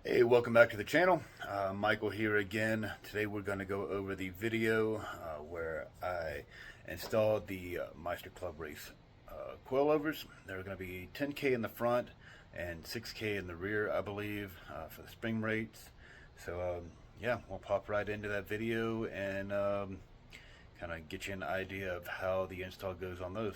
Hey, welcome back to the channel. Michael here again. Today we're going to go over the video where I installed the MeisterR ClubRace Coilovers. They're going to be 10K in the front and 6K in the rear, I believe, for the Springrates. So yeah, we'll pop right into that video and kind of get you an idea of how the install goes on those.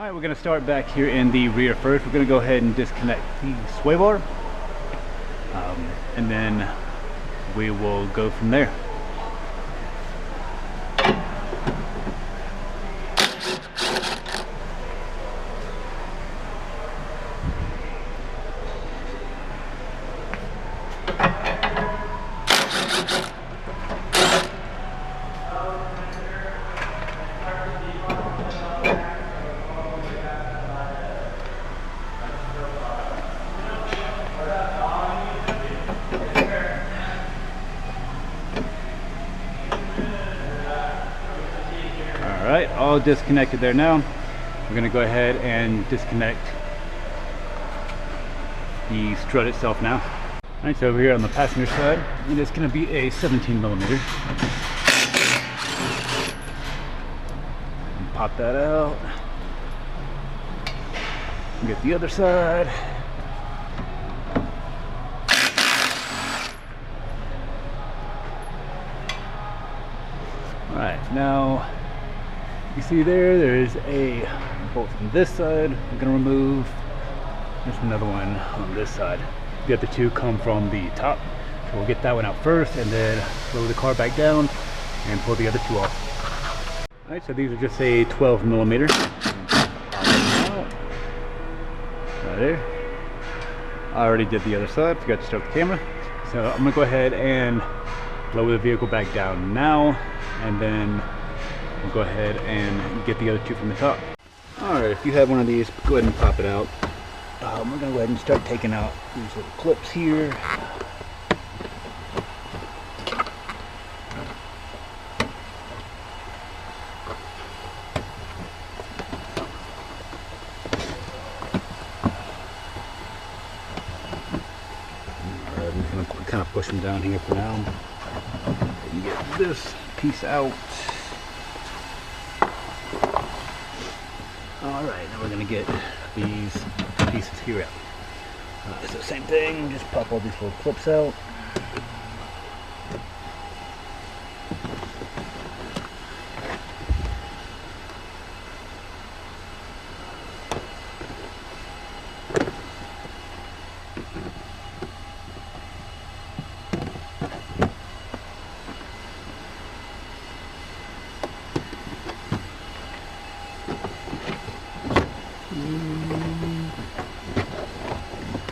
We're going to start back here in the rear first. We're going to go ahead and disconnect the sway bar, and then we will go from there. Alright, all disconnected there now. We're going to go ahead and disconnect the strut itself now. Alright, so over here on the passenger side, it is going to be a 17mm. Pop that out. Get the other side. Alright, now you see there's a bolt from this side we're going to remove. There's another one on this side. The other two come from the top, so we'll get that one out first and then lower the car back down and pull the other two off. Alright, so these are just a 12mm. Right there. I already did the other side, forgot to start the camera. So I'm going to go ahead and lower the vehicle back down now, and then we'll go ahead and get the other two from the top. Alright, if you have one of these, go ahead and pop it out. We're going to go ahead and start taking out these little clips here. I'm just going to kind of push them down here for now. And get this piece out. Alright, now we're going to get these pieces here out. So same thing, just pop all these little clips out.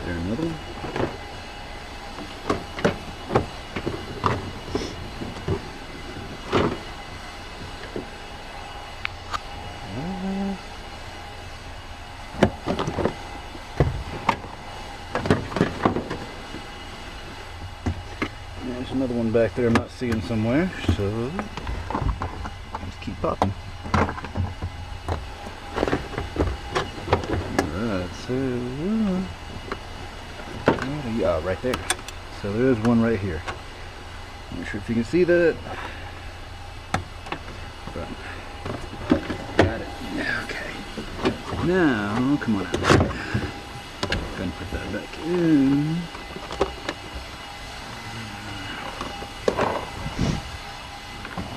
There another one. There's another one back there I'm not seeing somewhere, so just keep popping. Alright, so yeah, right there. So there's one right here. Not sure if you can see that. But got it. Okay. Now, come on out. Gonna put that back in.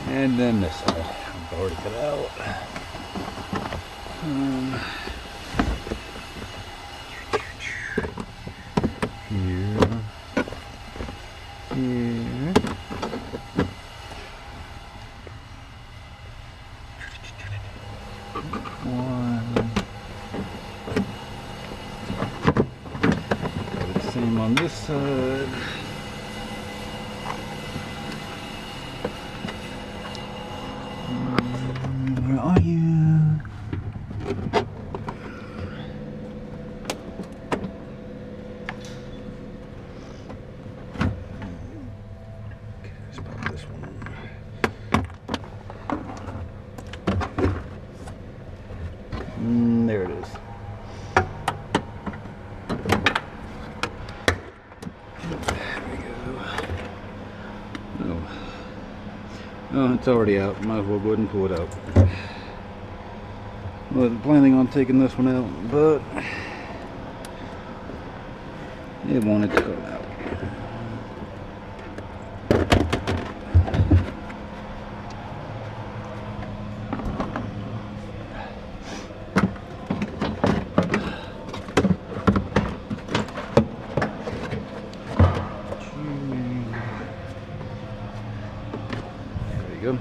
And then this side. I've already cut out. Here. Here. One. The same on this side. Where are you? Okay, let's pop this one. There it is. There we go. Oh. Oh, it's already out. Might as well go ahead and pull it out. I wasn't planning on taking this one out, but it wanted to come out. There we go.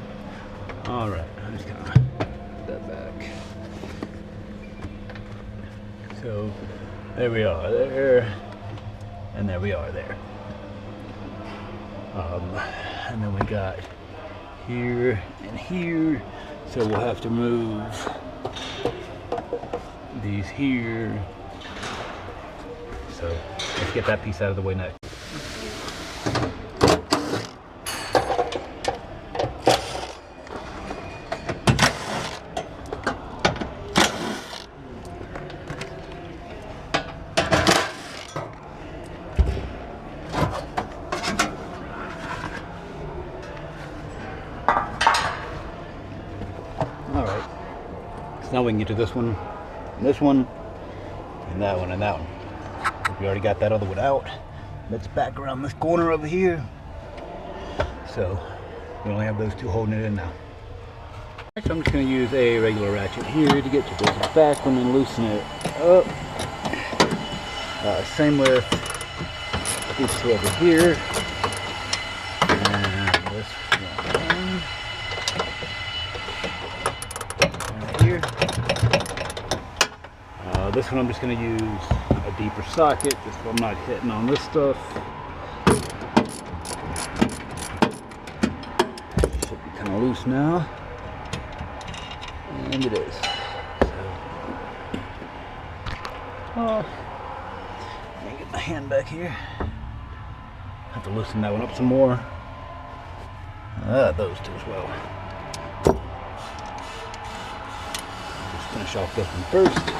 All right, I'm just gonna put that back. So there we are there, and there we are there. And then we got here and here, so we'll have to move these here. So let's get that piece out of the way next. Alright, so now we can get to this one, and that one, and that one. We already got that other one out. Let's back around this corner over here. So, we only have those two holding it in now. So I'm just going to use a regular ratchet here to get to this back one and loosen it up. Same with these two over here. And this one. Here. This one I'm just going to use a deeper socket just so I'm not hitting on this stuff. Should be kind of loose now. And it is. So Oh, let me get my hand back here. Have to loosen that one up some more. Those two as well. Just finish off this one first.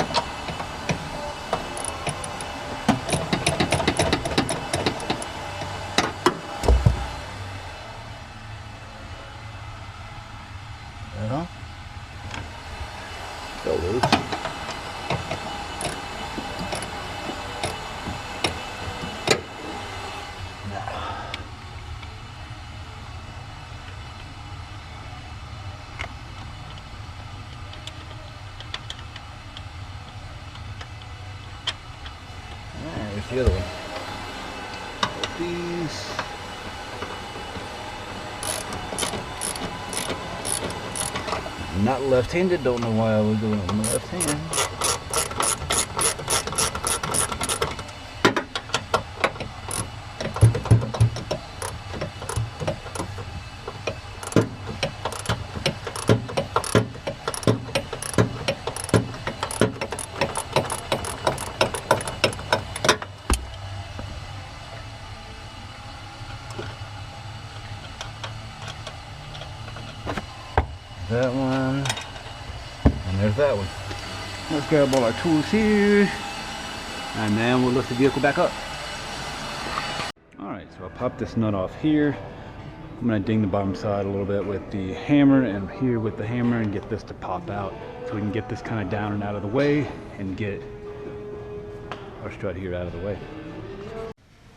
Still loose. There's the other one. These. I'm not left-handed, don't know why I was doing it on the left hand. That one, and there's that one. Let's grab all our tools here, and then we'll lift the vehicle back up. Alright, so I'll pop this nut off here. I'm going to ding the bottom side a little bit with the hammer, and here with the hammer, and get this to pop out, so we can get this kind of down and out of the way, and get our strut here out of the way.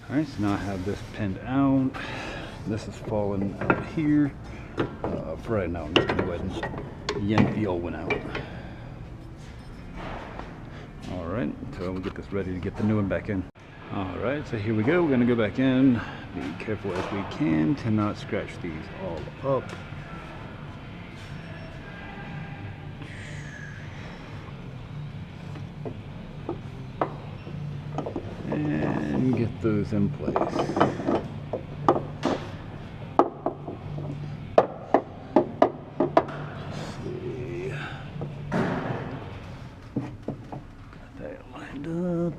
Alright, so now I have this pinned out. This is falling out here. For right now, I'm just going to go ahead and yank the old one out. Alright, so we'll get this ready to get the new one back in. Alright, so here we go. We're going to go back in. Be careful as we can to not scratch these all up. And get those in place. Up.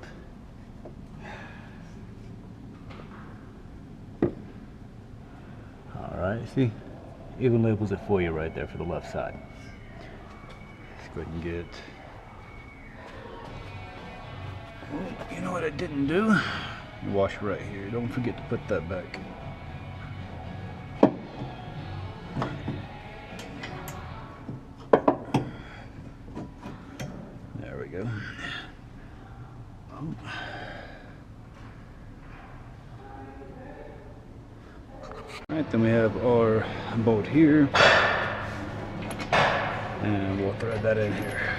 Alright, see? Even labels it for you right there for the left side. Let's go ahead and get... Oh, you know what I didn't do? Wash right here. Don't forget to put that back. There we go. Alright, then we have our bolt here, and we'll thread that in here.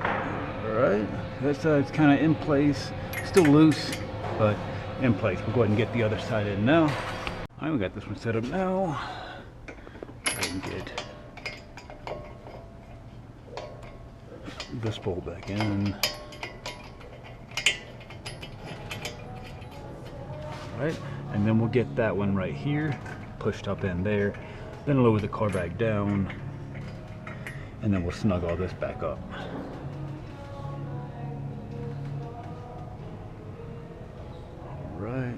Alright, that side's kind of in place, still loose, but in place. We'll go ahead and get the other side in now. Alright, we got this one set up now. Go ahead and get this bolt back in. Right, and then we'll get that one right here pushed up in there, then lower the car back down, and then we'll snug all this back up. All right,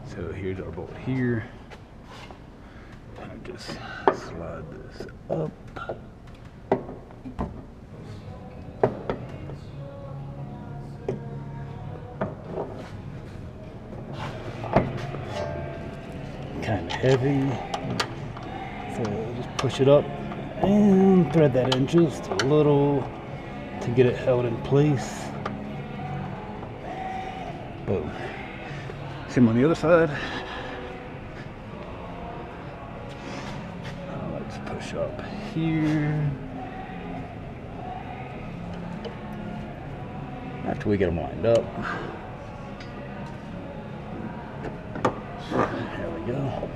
so here's our bolt here. I'll just slide this up. Kind of heavy, so just push it up and thread that in just a little to get it held in place. Boom. Same on the other side. Let's push up here after we get them lined up. There we go.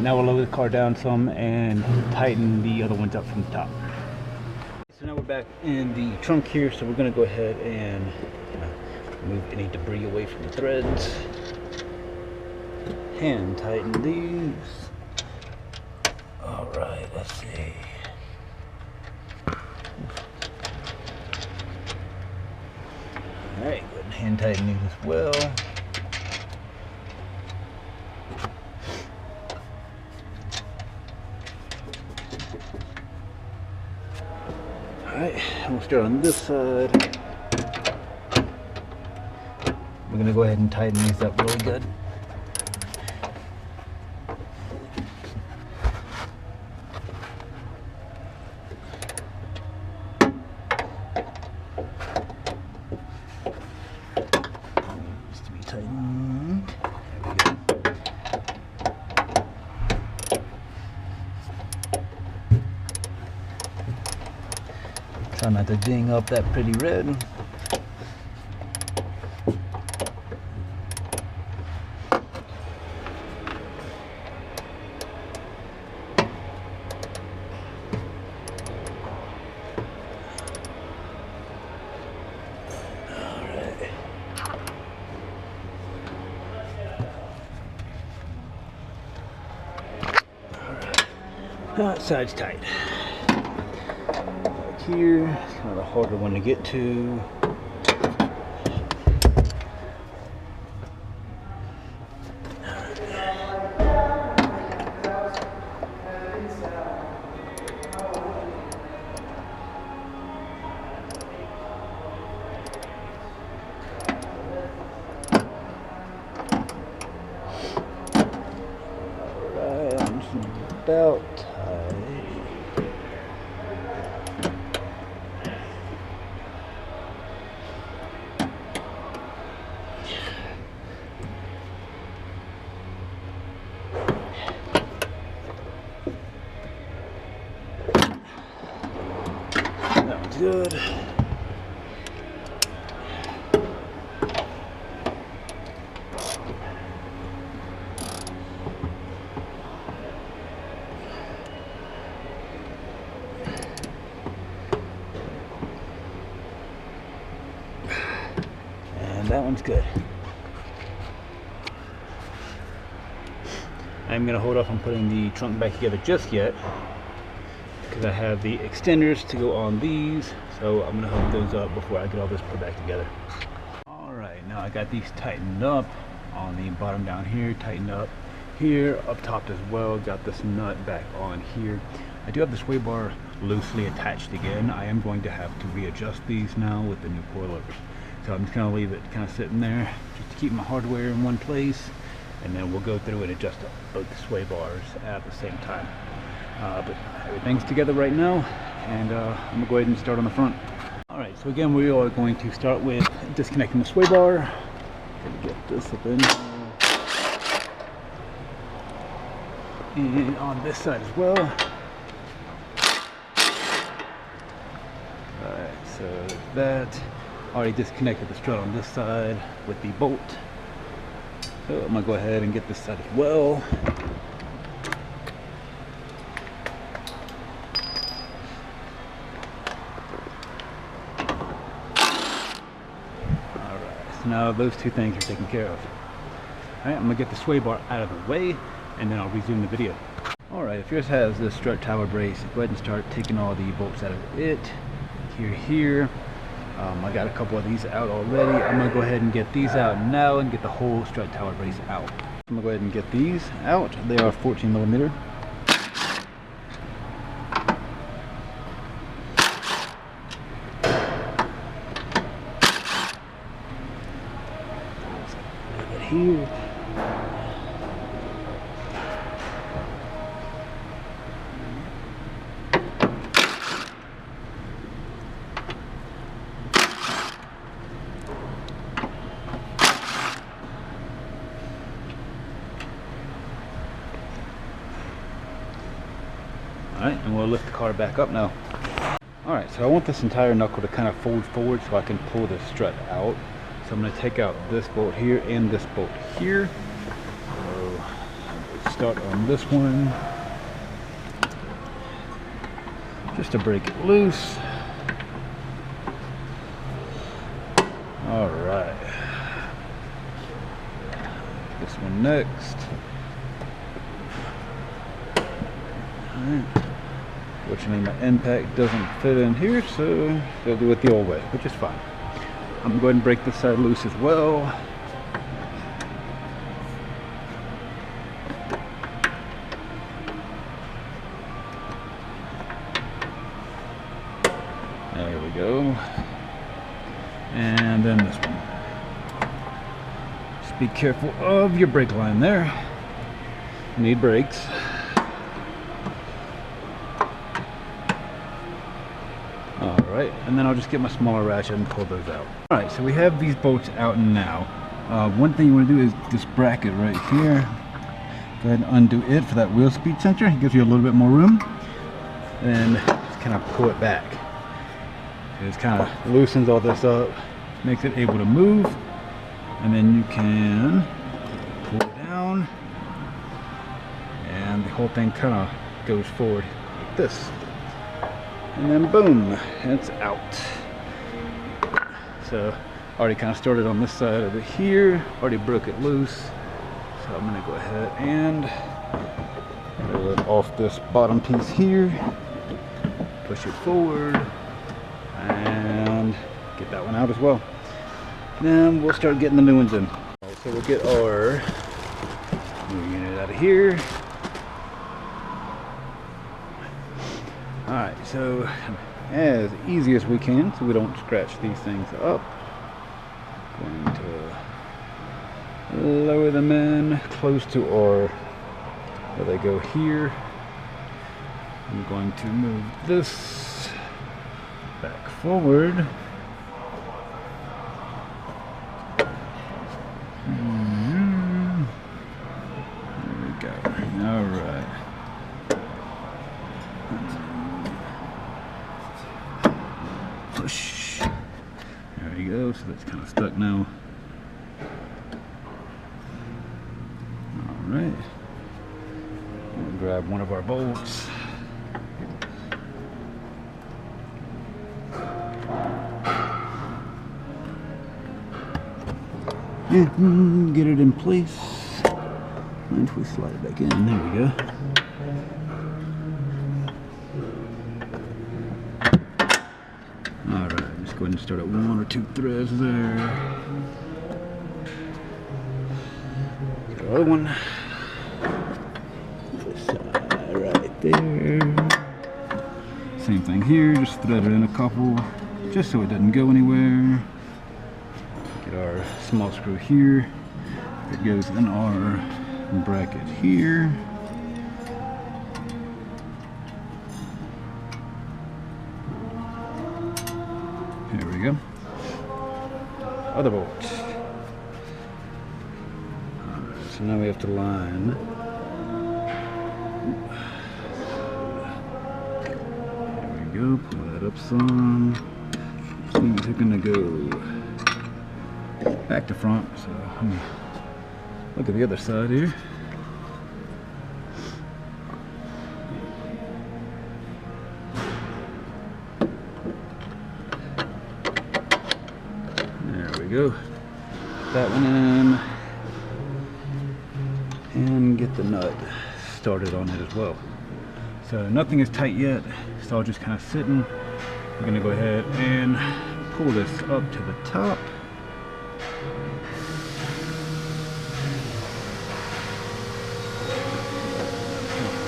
now we'll lower the car down some and tighten the other ones up from the top. So now we're back in the trunk here, so we're going to go ahead and move any debris away from the threads. Hand tighten these. Alright, let's see. Alright, go ahead and hand tighten these as well. Alright, we'll start on this side. We're going to go ahead and tighten these up really good. Just to be tightened. There we go. Try not to ding up that pretty red. Side's tight. Back here, it's kind of a harder one to get to. Alright, I'm just about tight. That one's good. That one's good. I'm going to hold off on putting the trunk back together just yet because I have the extenders to go on these, so I'm going to hook those up before I get all this put back together. Alright, now I got these tightened up on the bottom down here, tightened up here, up top as well. Got this nut back on here. I do have the sway bar loosely attached again. I am going to have to readjust these now with the new coilovers. So I'm just going to leave it kind of sitting there just to keep my hardware in one place, and then we'll go through and adjust both the sway bars at the same time. But everything's together right now, and I'm going to go ahead and start on the front. Alright, so again we are going to start with disconnecting the sway bar. Gonna get this up in here. And on this side as well. Alright, so that. Already disconnected the strut on this side with the bolt. So I'm going to go ahead and get this side as well. Alright, so now those two things are taken care of. Alright, I'm going to get the sway bar out of the way and then I'll resume the video. Alright, if yours has the strut tower brace, go ahead and start taking all the bolts out of it. Here. I got a couple of these out already. I'm going to go ahead and get these out now and get the whole strut tower brace out. I'm going to go ahead and get these out. They are 14mm. Here. Alright, and we'll lift the car back up now. Alright, so I want this entire knuckle to kind of fold forward so I can pull the strut out. So I'm going to take out this bolt here and this bolt here. So start on this one, just to break it loose. All right, this one next. All right. Fortunately, my impact doesn't fit in here, so they'll do it the old way, which is fine. I'm going to break this side loose as well. There we go. And then this one. Just be careful of your brake line there. You need brakes. Alright, and then I'll just get my smaller ratchet and pull those out. Alright, so we have these bolts out now. One thing you want to do is this bracket right here. Go ahead and undo it for that wheel speed sensor. It gives you a little bit more room. And just kind of pull it back. It just kind of loosens all this up, makes it able to move. And then you can pull it down. And the whole thing kind of goes forward like this. And then boom, it's out. So already kind of started on this side over here, already broke it loose. So I'm gonna go ahead and pull it off this bottom piece here, push it forward, and get that one out as well. Then we'll start getting the new ones in. So we'll get our new unit out of here. Alright, so as easy as we can so we don't scratch these things up. Going to lower them in close to our, where they go here. I'm going to move this back forward. There we go. Alright. Push. There we go. So that's kind of stuck now. Alright. We'll grab one of our bolts. And get it in place. And we slide it back in. There we go. Alright, just go ahead and start at 1 or 2 threads there. Get our other one. This side right there. Same thing here, just thread it in a couple, just so it doesn't go anywhere. Get our small screw here. It goes in our bracket here. There we go. Other bolt. Alright, so now we have to line. There we go. Pull that up some. These are gonna go back to front. So let me look at the other side here. Go. That one in and get the nut started on it as well. So nothing is tight yet, it's all just kind of sitting. We're going to go ahead and pull this up to the top.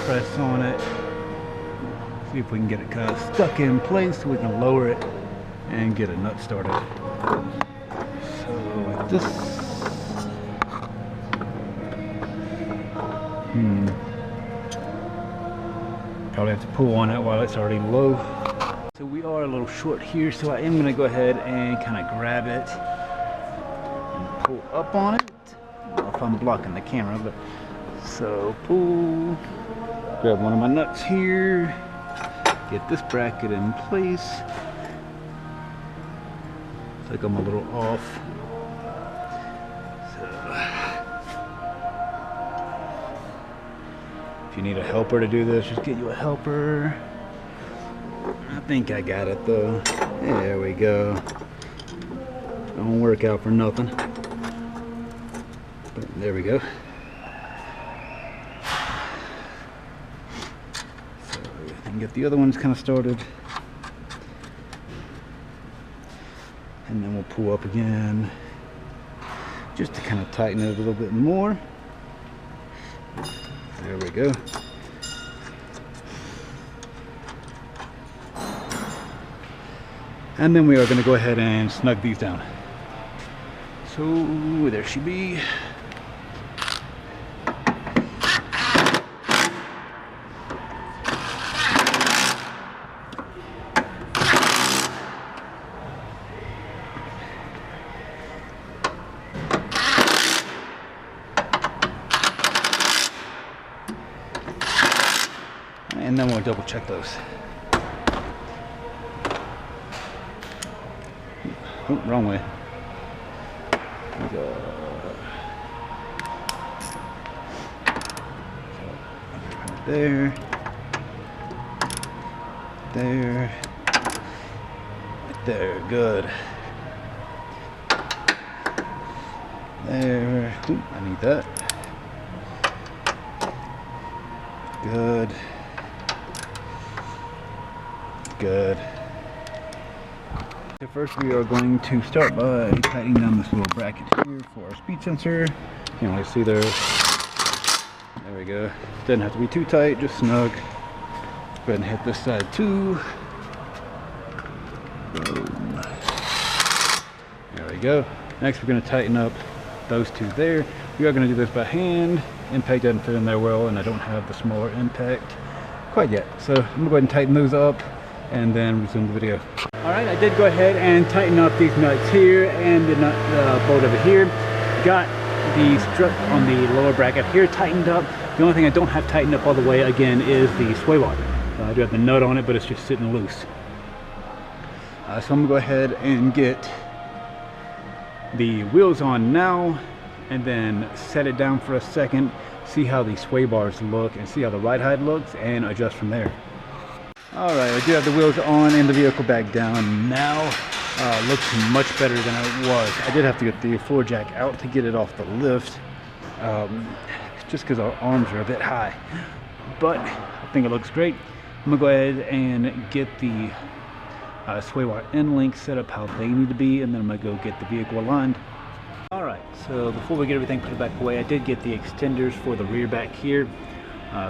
Press on it. See if we can get it kind of stuck in place so we can lower it and get a nut started. Like this. Probably have to pull on it while it's already low. So we are a little short here, so I am going to go ahead and kind of grab it and pull up on it. I don't know if I'm blocking the camera, but so pull. Grab one of my nuts here. Get this bracket in place. Looks like I'm a little off. If you need a helper to do this, just get you a helper. I think I got it though. There we go. Don't work out for nothing. But there we go. So we can get the other ones kind of started. And then we'll pull up again. Just to kind of tighten it a little bit more. There we go. And then we are going to go ahead and snug these down. So there she be. And then we'll double check those. Oh, wrong way. Go. There. There. There. Good. There. Ooh, I need that. Good. Good. So first we are going to start by tightening down this little bracket here for our speed sensor. You can only see there. There we go. Doesn't have to be too tight, just snug. Go ahead and hit this side too. Boom. There we go. Next we're going to tighten up those two there. We are going to do this by hand. Impact doesn't fit in there well, and I don't have the smaller impact quite yet. So I'm going to go ahead and tighten those up and then resume the video. Alright, I did go ahead and tighten up these nuts here and the nut bolt over here. Got the strut on the lower bracket here tightened up. The only thing I don't have tightened up all the way again is the sway bar. I do have the nut on it, but it's just sitting loose. So I'm going to go ahead and get the wheels on now and then set it down for a second, see how the sway bars look and see how the ride height looks, and adjust from there. Alright, I do have the wheels on and the vehicle back down now. Looks much better than it was. I did have to get the floor jack out to get it off the lift, just because our arms are a bit high. But I think it looks great. I'm going to go ahead and get the sway bar end links set up how they need to be, and then I'm going to go get the vehicle aligned. Alright, so before we get everything put back away, I did get the extenders for the rear back here.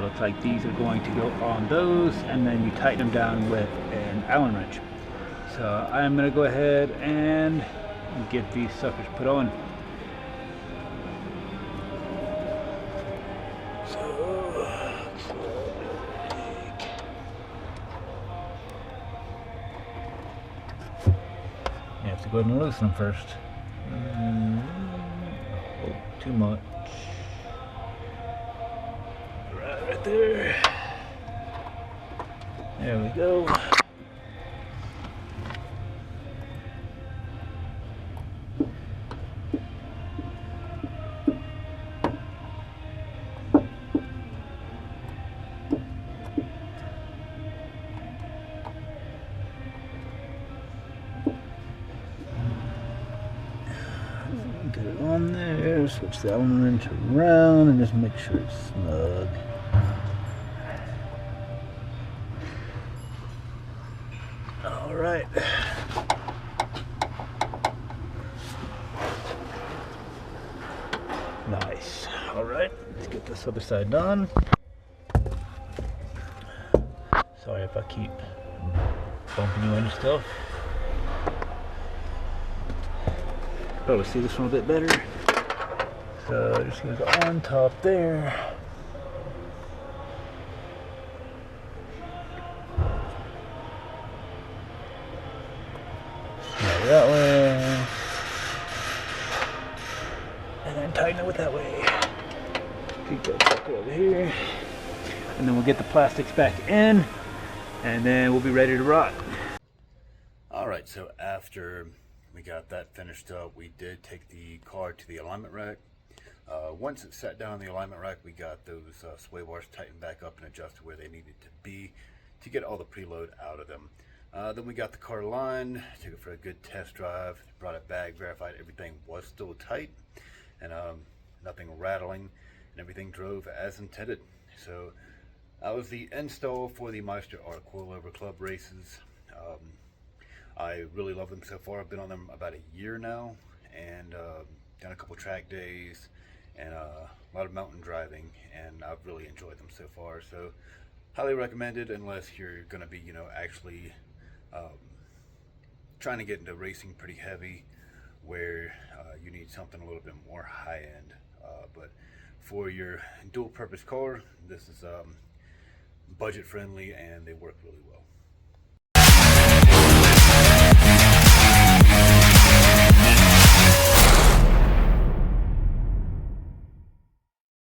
Looks like these are going to go on those, and then you tighten them down with an Allen wrench. So I'm going to go ahead and get these suckers put on. You have to go ahead and loosen them first. Oh, too much. Right there. There we go. Get it on there, switch the Allen wrench around and just make sure it's snug. Alright. Nice. Alright, let's get this other side done. Sorry if I keep bumping you into stuff. Probably see this one a bit better. So just gonna go on top there. That way, and then tighten it with that way. Keep that sucker over here, and then we'll get the plastics back in, and then we'll be ready to rock. Alright, so after we got that finished up, we did take the car to the alignment rack. Once it sat down on the alignment rack, we got those sway bars tightened back up and adjusted where they needed to be to get all the preload out of them. Then we got the car lined, took it for a good test drive, brought it back, verified everything was still tight, and nothing rattling, and everything drove as intended. So that was the install for the MeisterR Coilover Club Races. I really love them so far. I've been on them about a year now, and done a couple track days and a lot of mountain driving, and I've really enjoyed them so far. So highly recommended unless you're going to be, actually trying to get into racing pretty heavy, where you need something a little bit more high end. But for your dual purpose car, this is budget friendly and they work really well.